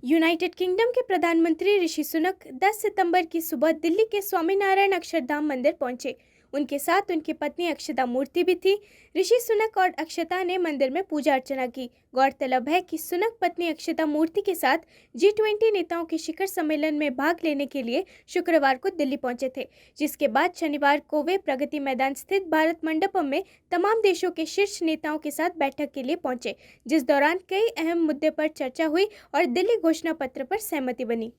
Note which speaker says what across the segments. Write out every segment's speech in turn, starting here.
Speaker 1: United kingdom के प्रधानमंत्री ऋषि सुनक 10 सितंबर की सुबह दिल्ली के स्वामीनारायण अक्षरधाम मंदिर पहुंचे। उनके साथ उनकी पत्नी अक्षता मूर्ति भी थी। ऋषि सुनक और अक्षता ने मंदिर में पूजा अर्चना की। गौरतलब है कि सुनक पत्नी अक्षता मूर्ति के साथ G20 नेताओं के शिखर सम्मेलन में भाग लेने के लिए शुक्रवार को दिल्ली पहुंचे थे, जिसके बाद शनिवार को वे प्रगति मैदान स्थित भारत मंडपम में तमाम देशों के शीर्ष नेताओं के साथ बैठक के लिए पहुंचे, जिस दौरान कई अहम मुद्दे पर चर्चा हुई और दिल्ली घोषणा पत्र पर सहमति बनी।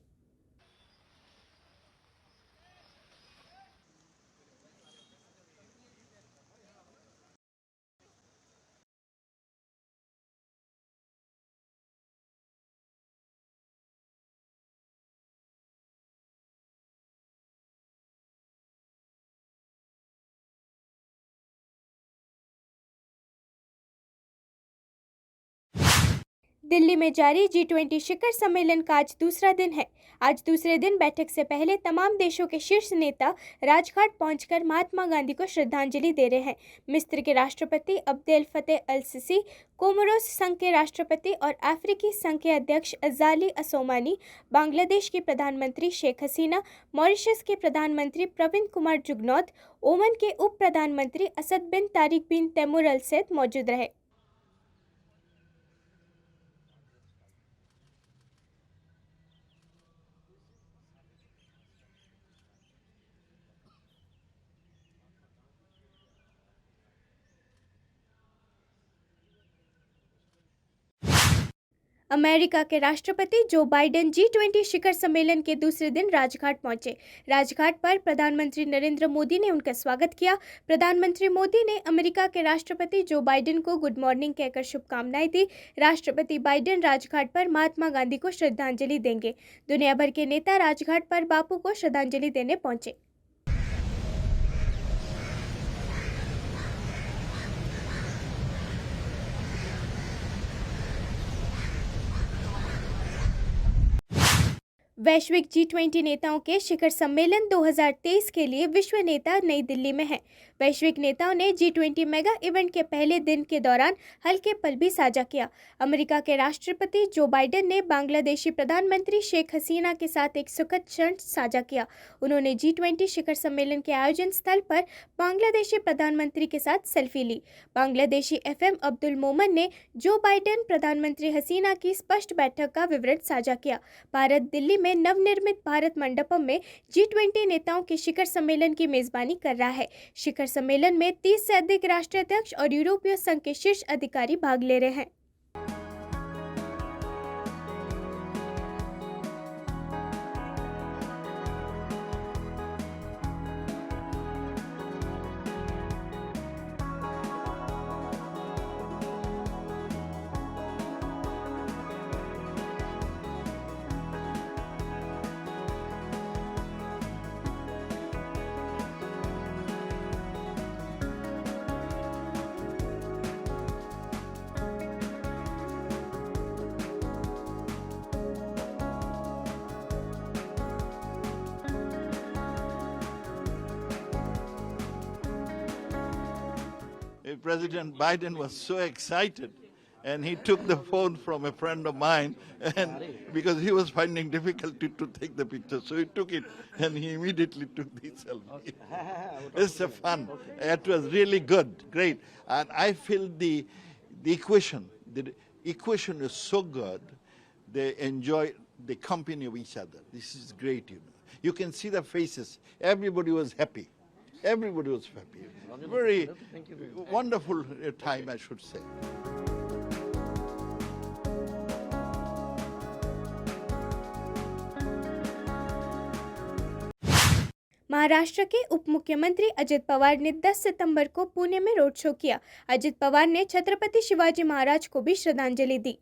Speaker 1: दिल्ली में जारी G20 शिखर सम्मेलन का आज दूसरा दिन है। आज दूसरे दिन बैठक से पहले तमाम देशों के शीर्ष नेता राजघाट पहुंचकर महात्मा गांधी को श्रद्धांजलि दे रहे हैं। मिस्र के राष्ट्रपति अब्देल फतेह अल सीसी, कोमोरोस संघ के राष्ट्रपति और अफ्रीकी संघ के अध्यक्ष अज़ाली असोमानी, बांग्लादेश की प्रधानमंत्री शेख हसीना, मॉरिशस के प्रधानमंत्री प्रविंद कुमार जुगनौथ, ओमान के उप प्रधानमंत्री असद बिन तारिक बिन तैमूर अल सैद मौजूद रहे। अमेरिका के राष्ट्रपति जो बाइडेन G20 शिखर सम्मेलन के दूसरे दिन राजघाट पहुंचे। राजघाट पर प्रधानमंत्री नरेंद्र मोदी ने उनका स्वागत किया। प्रधानमंत्री मोदी ने अमेरिका के राष्ट्रपति जो बाइडेन को गुड मॉर्निंग कहकर शुभकामनाएं दी। राष्ट्रपति बाइडेन राजघाट पर महात्मा गांधी को श्रद्धांजलि देंगे। दुनिया भर के नेता राजघाट पर बापू को श्रद्धांजलि देने पहुंचे। वैश्विक G20 नेताओं के शिखर सम्मेलन 2023 के लिए विश्व नेता नई दिल्ली में हैं। वैश्विक नेताओं ने G20 मेगा इवेंट के पहले दिन के दौरान हल्के पल भी साझा किया। अमेरिका के राष्ट्रपति जो बाइडेन ने बांग्लादेशी प्रधानमंत्री शेख हसीना के साथ एक सुखद क्षण साझा किया। उन्होंने G20 शिखर सम्मेलन के आयोजन स्थल पर बांग्लादेशी प्रधानमंत्री के साथ सेल्फी ली। बांग्लादेशी FM अब्दुल मोमन ने जो बाइडेन प्रधानमंत्री हसीना की स्पष्ट बैठक का विवरण साझा किया। भारत दिल्ली में नवनिर्मित भारत मंडपम में G20 नेताओं के शिखर सम्मेलन की मेजबानी कर रहा है। शिखर सम्मेलन में 30 से अधिक राष्ट्राध्यक्ष और यूरोपीय संघ के शीर्ष अधिकारी भाग ले रहे हैं।
Speaker 2: President Biden was so excited, and he took the phone from a friend of mine, and because he was finding difficulty to take the picture, so he took it, and he immediately took the selfie. It's a fun. It was really good, great, and I feel the equation is so good. They enjoy the company of each other. This is great, you know. You can see the faces. Everybody was happy. Everybody was happy. Very wonderful time, I should say.
Speaker 1: Maharashtra के उप मुख्यमंत्री अजित पवार ने 10 सितंबर को पुणे में road show किया। अजित पवार ने छत्रपति शिवाजी महाराज को भी श्रद्धांजलि दी।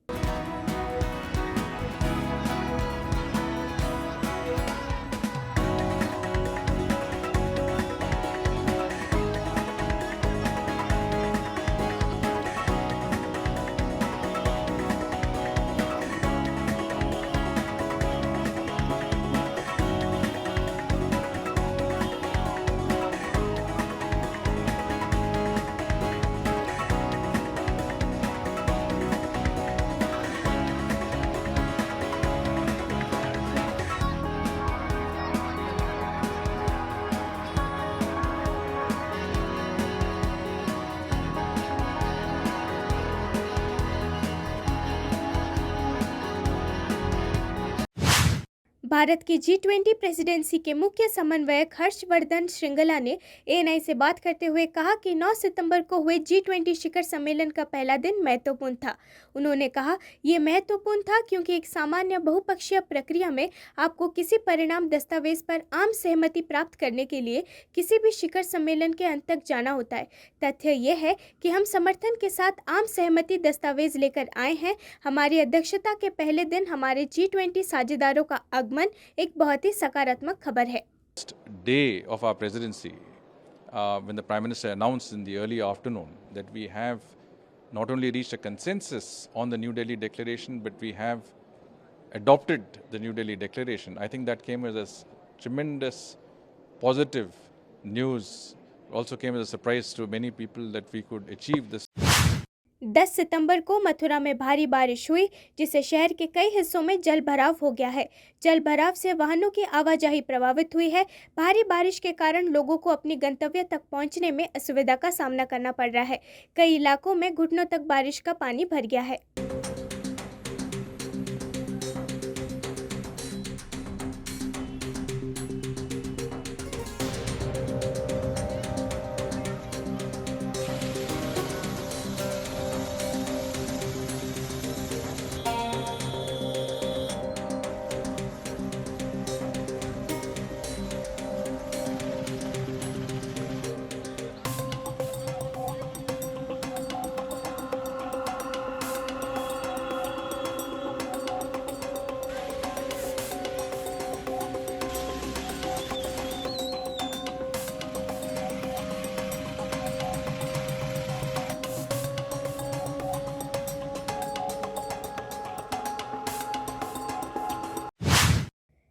Speaker 1: भारत की G20 प्रेसिडेंसी के मुख्य समन्वयक हर्षवर्धन श्रृंगला ने एएनआई से बात करते हुए कहा कि 9 सितंबर को हुए G20 शिखर सम्मेलन का पहला दिन महत्वपूर्ण था। उन्होंने कहा, ये महत्वपूर्ण था क्योंकि एक सामान्य बहुपक्षीय प्रक्रिया में आपको किसी परिणाम दस्तावेज पर आम सहमति प्राप्त करने के लिए किसी भी शिखर सम्मेलन के अंत तक जाना होता है। तथ्य यह है कि हम समर्थन के साथ आम सहमति दस्तावेज लेकर आए हैं। हमारी अध्यक्षता के पहले दिन हमारे G20 साझेदारों का आगमन एक बहुत ही सकारात्मक खबर है।
Speaker 3: Day of our presidency, when the Prime Minister announced in the early afternoon that we have not only reached a consensus on the New Delhi Declaration, but we have adopted the New Delhi Declaration. I think that came as a tremendous positive news. Also came as a surprise to many people that we could achieve this.
Speaker 1: 10 सितंबर को मथुरा में भारी बारिश हुई, जिससे शहर के कई हिस्सों में जल भराव हो गया है। जल भराव से वाहनों की आवाजाही प्रभावित हुई है। भारी बारिश के कारण लोगों को अपनी गंतव्य तक पहुंचने में असुविधा का सामना करना पड़ रहा है। कई इलाकों में घुटनों तक बारिश का पानी भर गया है।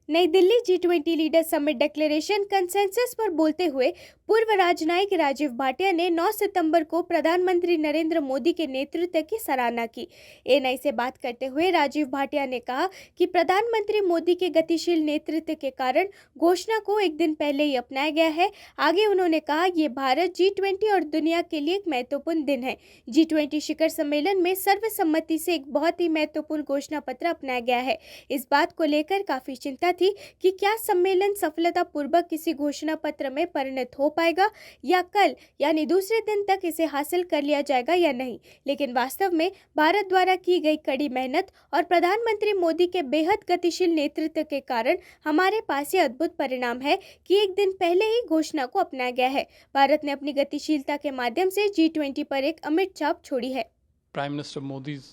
Speaker 1: नई Delhi G20 leader summit declaration consensus पर बोलते हुए पूर्व राजनयिक राजीव भाटिया ने 9 सितंबर को प्रधानमंत्री नरेंद्र मोदी के नेतृत्व की सराहना की। एएनआई से बात करते हुए राजीव भाटिया ने कहा कि प्रधानमंत्री मोदी के गतिशील नेतृत्व के कारण घोषणा को एक दिन पहले ही अपनाया गया है। आगे उन्होंने कहा, ये भारत G20 और दुनिया के लिए एक महत्वपूर्ण दिन है। G20 शिखर सम्मेलन में सर्वसम्मति से एक बहुत ही महत्वपूर्ण घोषणा पत्र अपनाया गया है। इस बात को लेकर काफी चिंता थी कि क्या सम्मेलन सफलतापूर्वक किसी घोषणा पत्र में परिणत हो पाएगा या कल यानी दूसरे दिन तक इसे हासिल कर लिया जाएगा या नहीं। लेकिन वास्तव में भारत द्वारा की गई कड़ी मेहनत और प्रधानमंत्री मोदी के बेहद गतिशील नेतृत्व के कारण हमारे पास ये अद्भुत परिणाम है कि एक दिन पहले ही घोषणा को अपनाया गया है। भारत ने अपनी गतिशीलता के माध्यम से G20 पर एक अमिट छाप छोड़ी है।
Speaker 4: Prime Minister Modi's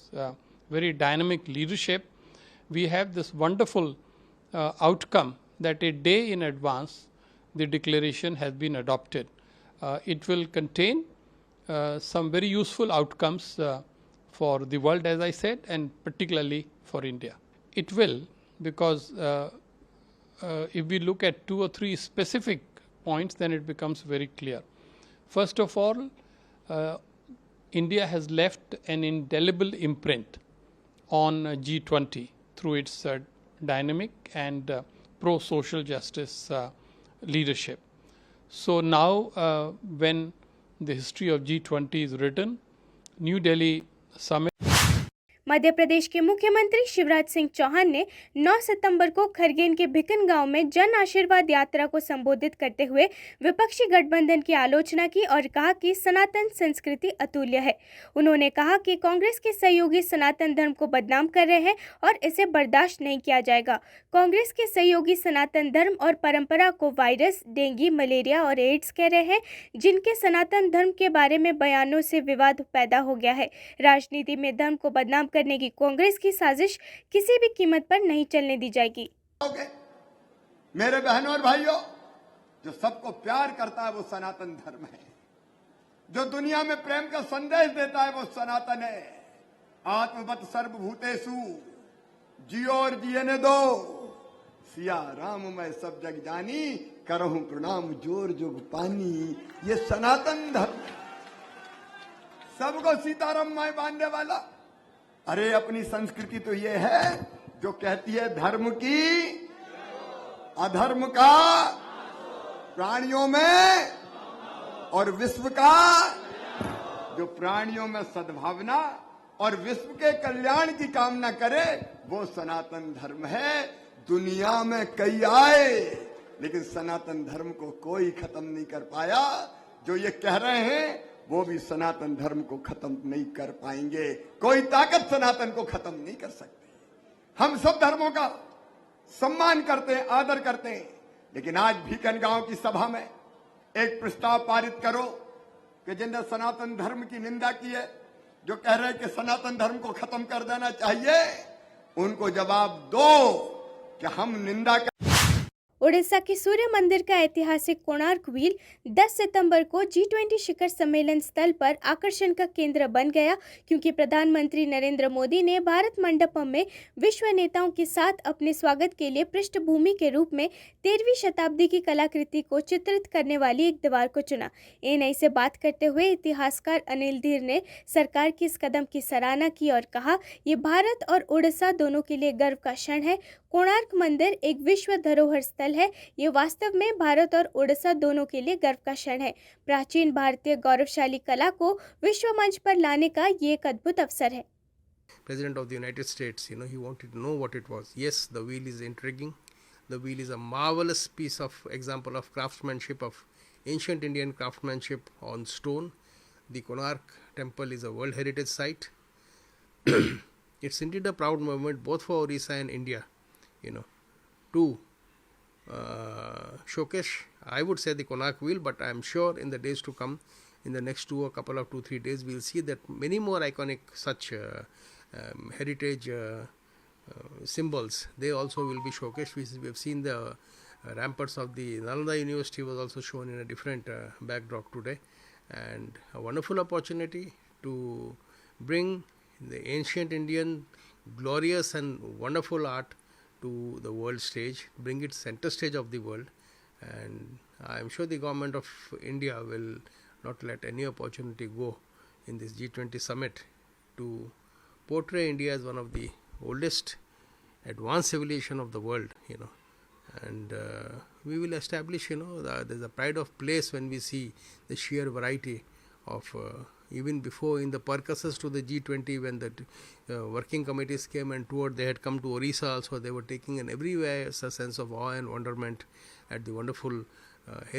Speaker 4: very dynamic leadership, we have this wonderful outcome that a day in advance the declaration has been adopted. It will contain some very useful outcomes for the world, as I said, and particularly for India. It will, because if we look at 2 or 3 specific points, then it becomes very clear. First of all, India has left an indelible imprint on G20 through its dynamic and pro-social justice leadership. So now when the history of G20 is written, New Delhi Summit
Speaker 1: Madhya Pradesh के मुख्यमंत्री शिवराज सिंह चौहान ने 9 सितंबर को खरगोन के भिकन गांव में जन आशीर्वाद यात्रा को संबोधित करते हुए विपक्षी गठबंधन की आलोचना की और कहा कि सनातन संस्कृति अतुल्य है। उन्होंने कहा कि कांग्रेस के सहयोगी सनातन धर्म को बदनाम कर रहे हैं और इसे बर्दाश्त नहीं किया जाएगा। कांग्रेस के सहयोगी सनातन धर्म और परंपरा को वायरस, डेंगू, मलेरिया और एड्स कह रहे हैं, जिनके सनातन धर्म के बारे में बयानों से विवाद पैदा हो गया है। राजनीति में धर्म को बदनाम करने की कांग्रेस की साजिश किसी भी कीमत पर नहीं चलने दी जाएगी।
Speaker 5: मेरे बहनों और भाइयों, जो सबको प्यार करता है वो सनातन धर्म है। जो दुनिया में प्रेम का संदेश देता है वो सनातन है। आत्मवत सर्वभूतेषु जियो और जियने दो, सिया राम मैं सब जग जानी, करहूं प्रणाम जोर जोग पानी। ये सनातन धर्म सबको सीताराम माई बांधने वाला। अरे अपनी संस्कृति तो ये है जो कहती है धर्म की अधर्म का प्राणियों में और विश्व का, जो प्राणियों में सद्भावना और विश्व के कल्याण की कामना करे वो सनातन धर्म है। दुनिया में कई आए, लेकिन सनातन धर्म को कोई खत्म नहीं कर पाया। जो ये कह रहे हैं वो भी सनातन धर्म को खत्म नहीं कर पाएंगे। कोई ताकत सनातन को खत्म नहीं कर सकती। हम सब धर्मों का सम्मान करते हैं, आदर करते हैं, लेकिन आज भीकन गांव की सभा में एक प्रस्ताव पारित करो कि जिनने सनातन धर्म की निंदा की है, जो कह रहे हैं कि सनातन धर्म को खत्म कर देना चाहिए, उनको जवाब दो कि हम निंदा कर।
Speaker 1: उड़ीसा के सूर्य मंदिर का ऐतिहासिक कोणार्क व्हील 10 सितंबर को G20 शिखर सम्मेलन स्थल पर आकर्षण का केंद्र बन गया, क्योंकि प्रधानमंत्री नरेंद्र मोदी ने भारत मंडपम में विश्व नेताओं के साथ अपने स्वागत के लिए पृष्ठभूमि के रूप में 13वीं शताब्दी की कलाकृति को चित्रित करने वाली एक दीवार को चुना। एएनआई से बात करते हुए इतिहासकार अनिल धीर ने सरकार के इस कदम की सराहना की और कहा, ये भारत और उड़ीसा दोनों के लिए गर्व का क्षण है। कोणार्क मंदिर एक विश्व धरोहर स्थल है। ये वास्तव में भारत और उड़ीसा दोनों के लिए गर्व का क्षण है। प्राचीन भारतीय गौरवशाली कला को विश्व मंच पर लाने का ये एक अद्भुत अवसर है।
Speaker 6: President of the United States, he wanted to know what it was. Yes, the wheel is intriguing. The wheel is a marvelous piece of example of craftsmanship, of ancient Indian craftsmanship on stone. The Konark Temple is a World Heritage Site. It's indeed a proud moment both for Orissa and India, to showcase, I would say, the Konark wheel, but I am sure in the days to come, in the next 2-3 days, we will see that many more iconic such heritage symbols, they also will be showcased. We have seen the ramparts of the Nalanda University was also shown in a different backdrop today, and a wonderful opportunity to bring the ancient Indian glorious and wonderful art to the world stage, bring it center stage of the world, and I am sure the government of India will not let any opportunity go in this G20 summit to portray India as one of the oldest advanced civilization of the world, and we will establish, there's a pride of place when we see the sheer variety of even before in the percusses to the G20, when the working committees came and toured, they had come to Orissa also, they were taking in everywhere a sense of awe and wonderment at the wonderful